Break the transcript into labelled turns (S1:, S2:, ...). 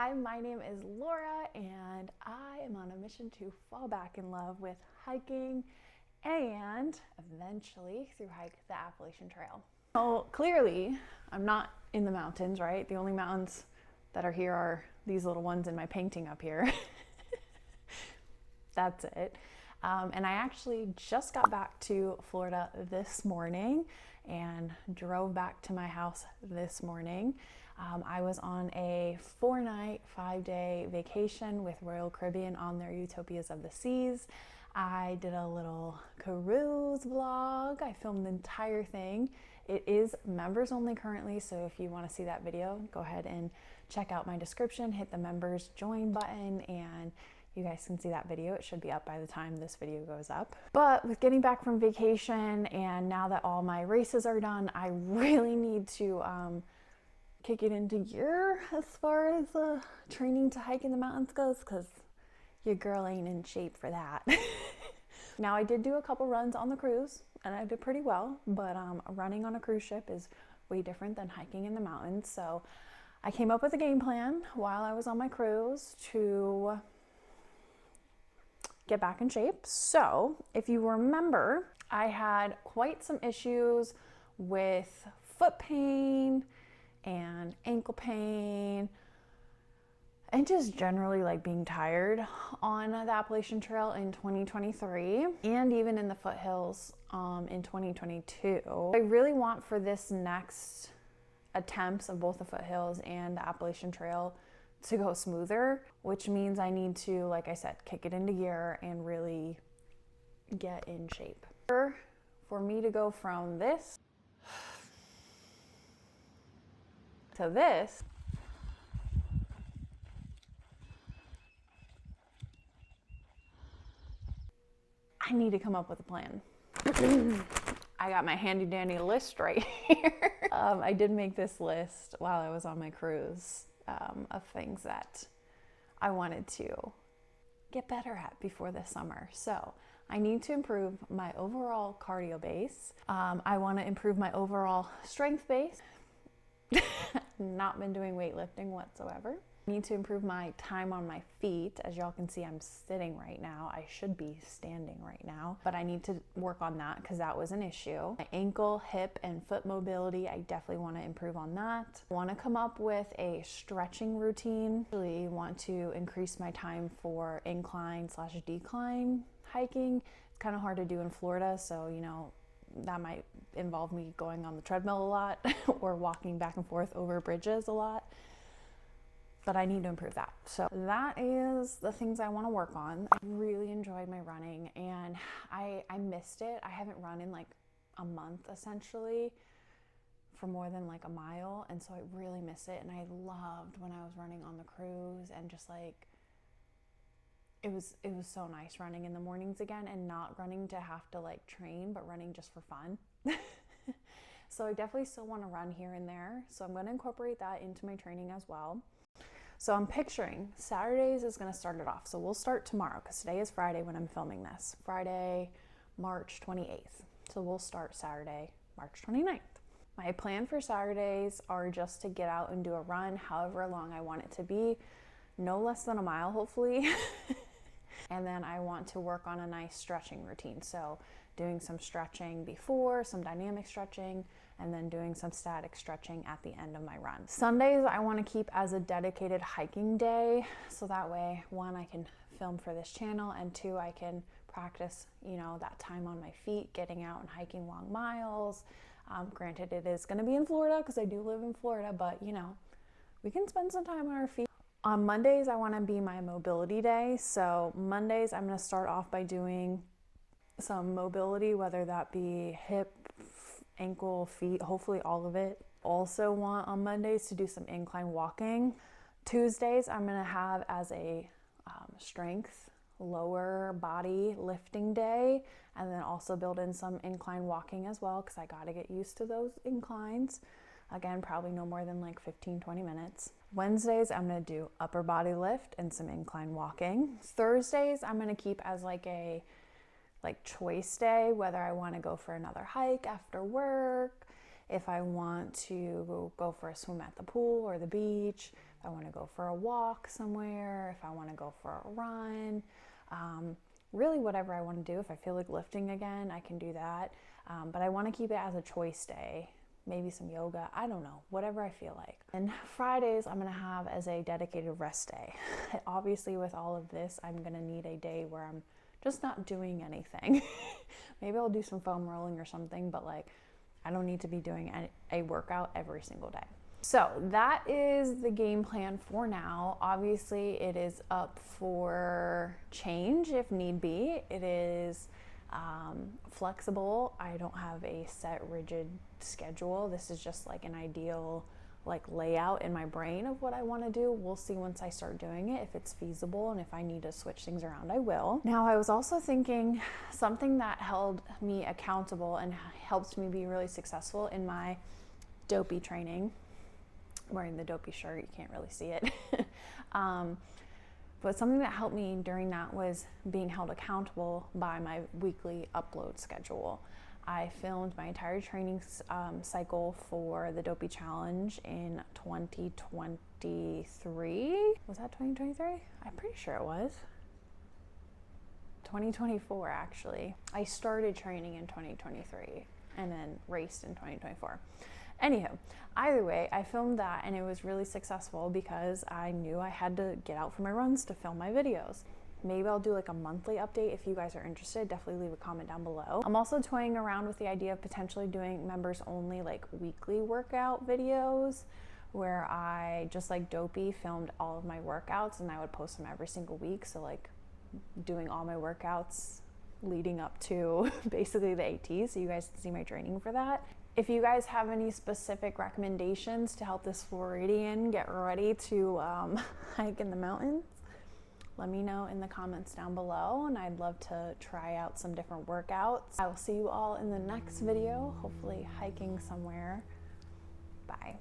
S1: Hi, my name is Laura, and I am on a mission to fall back in love with hiking and eventually thru-hike the Appalachian Trail. So clearly, I'm not in the mountains, right? The only mountains that are here are these little ones in my painting up here. That's it. And I actually just got back to Florida this morning and drove back to my house this morning. I was on a 4-night, 5-day vacation with Royal Caribbean on their Utopias of the Seas. I did a little cruise vlog. I filmed the entire thing. It is members only currently, so if you want to see that video, go ahead and check out my description, hit the members join button, and you guys can see that video. It should be up by the time this video goes up. But with getting back from vacation and now that all my races are done, I really need to kick it into gear as far as training to hike in the mountains goes, because your girl ain't in shape for that. Now, I did do a couple runs on the cruise and I did pretty well, but running on a cruise ship is way different than hiking in the mountains. So I came up with a game plan while I was on my cruise to get back in shape. So if you remember, I had quite some issues with foot pain and ankle pain and just generally like being tired on the Appalachian Trail in 2023 and even in the foothills in 2022. I really want for this next attempts of both the foothills and the Appalachian Trail to go smoother, which means I need to, like I said, kick it into gear and really get in shape. For me to go from this to this, I need to come up with a plan. I got my handy dandy list right here. I did make this list while I was on my cruise of things that I wanted to get better at before this summer. So I need to improve my overall cardio base. I want to improve my overall strength base. Not been doing weightlifting whatsoever. I need to improve my time on my feet. As y'all can see, I'm sitting right now. I should be standing right now, but I need to work on that because that was an issue. My ankle, hip, and foot mobility, I definitely want to improve on that. I want to come up with a stretching routine. I really want to increase my time for incline/decline hiking. It's kind of hard to do in Florida, so you know, that might involve me going on the treadmill a lot or walking back and forth over bridges a lot. But I need to improve that. So that is the things I want to work on. I really enjoyed my running and I missed it. I haven't run in like a month essentially for more than like a mile. And so I really miss it. And I loved when I was running on the cruise and just like, it was so nice running in the mornings again and not running to have to like train, but running just for fun. So I definitely still want to run here and there. So I'm going to incorporate that into my training as well. So I'm picturing Saturdays is going to start it off. So we'll start tomorrow because today is Friday when I'm filming this. Friday, March 28th. So we'll start Saturday, March 29th. My plan for Saturdays are just to get out and do a run, however long I want it to be. No less than a mile, hopefully. And then I want to work on a nice stretching routine. So doing some stretching before, some dynamic stretching, and then doing some static stretching at the end of my run. Sundays, I want to keep as a dedicated hiking day. So that way, one, I can film for this channel, and two, I can practice, you know, that time on my feet, getting out and hiking long miles. Granted, it is going to be in Florida because I do live in Florida, but you know, we can spend some time on our feet. On Mondays, I want to be my mobility day. So Mondays, I'm going to start off by doing some mobility, whether that be hip, ankle, feet, hopefully all of it. Also want on Mondays to do some incline walking. Tuesdays, I'm going to have as a strength, lower body lifting day, and then also build in some incline walking as well because I got to get used to those inclines. Again, probably no more than like 15-20 minutes. Wednesdays, I'm going to do upper body lift and some incline walking. Thursdays, I'm going to keep as like a choice day, whether I want to go for another hike after work, if I want to go for a swim at the pool or the beach, if I want to go for a walk somewhere, if I want to go for a run, really whatever I want to do. If I feel like lifting again, I can do that. But I want to keep it as a choice day. Maybe some yoga, I don't know, whatever I feel like. And Fridays I'm gonna have as a dedicated rest day. Obviously with all of this, I'm gonna need a day where I'm just not doing anything. Maybe I'll do some foam rolling or something, but like I don't need to be doing a workout every single day. So that is the game plan for now. Obviously it is up for change if need be. It is flexible. I don't have a set rigid schedule. This is just like an ideal like layout in my brain of what I want to do. We'll see once I start doing it if it's feasible, and if I need to switch things around, I will. Now I was also thinking something that held me accountable and helped me be really successful in my dopey training. I'm wearing the dopey shirt, you can't really see it. But something that helped me during that was being held accountable by my weekly upload schedule. I filmed my entire training cycle for the Dopey Challenge in 2023. Was that 2023? I'm pretty sure it was. 2024, actually. I started training in 2023 and then raced in 2024. Anywho, either way, I filmed that and it was really successful because I knew I had to get out for my runs to film my videos. Maybe I'll do like a monthly update if you guys are interested. Definitely leave a comment down below. I'm also toying around with the idea of potentially doing members only like weekly workout videos where I, just like Dopey, filmed all of my workouts and I would post them every single week. So like doing all my workouts leading up to basically the AT, so you guys can see my training for that. If you guys have any specific recommendations to help this Floridian get ready to hike in the mountains, let me know in the comments down below, and I'd love to try out some different workouts. I will see you all in the next video, hopefully hiking somewhere. Bye.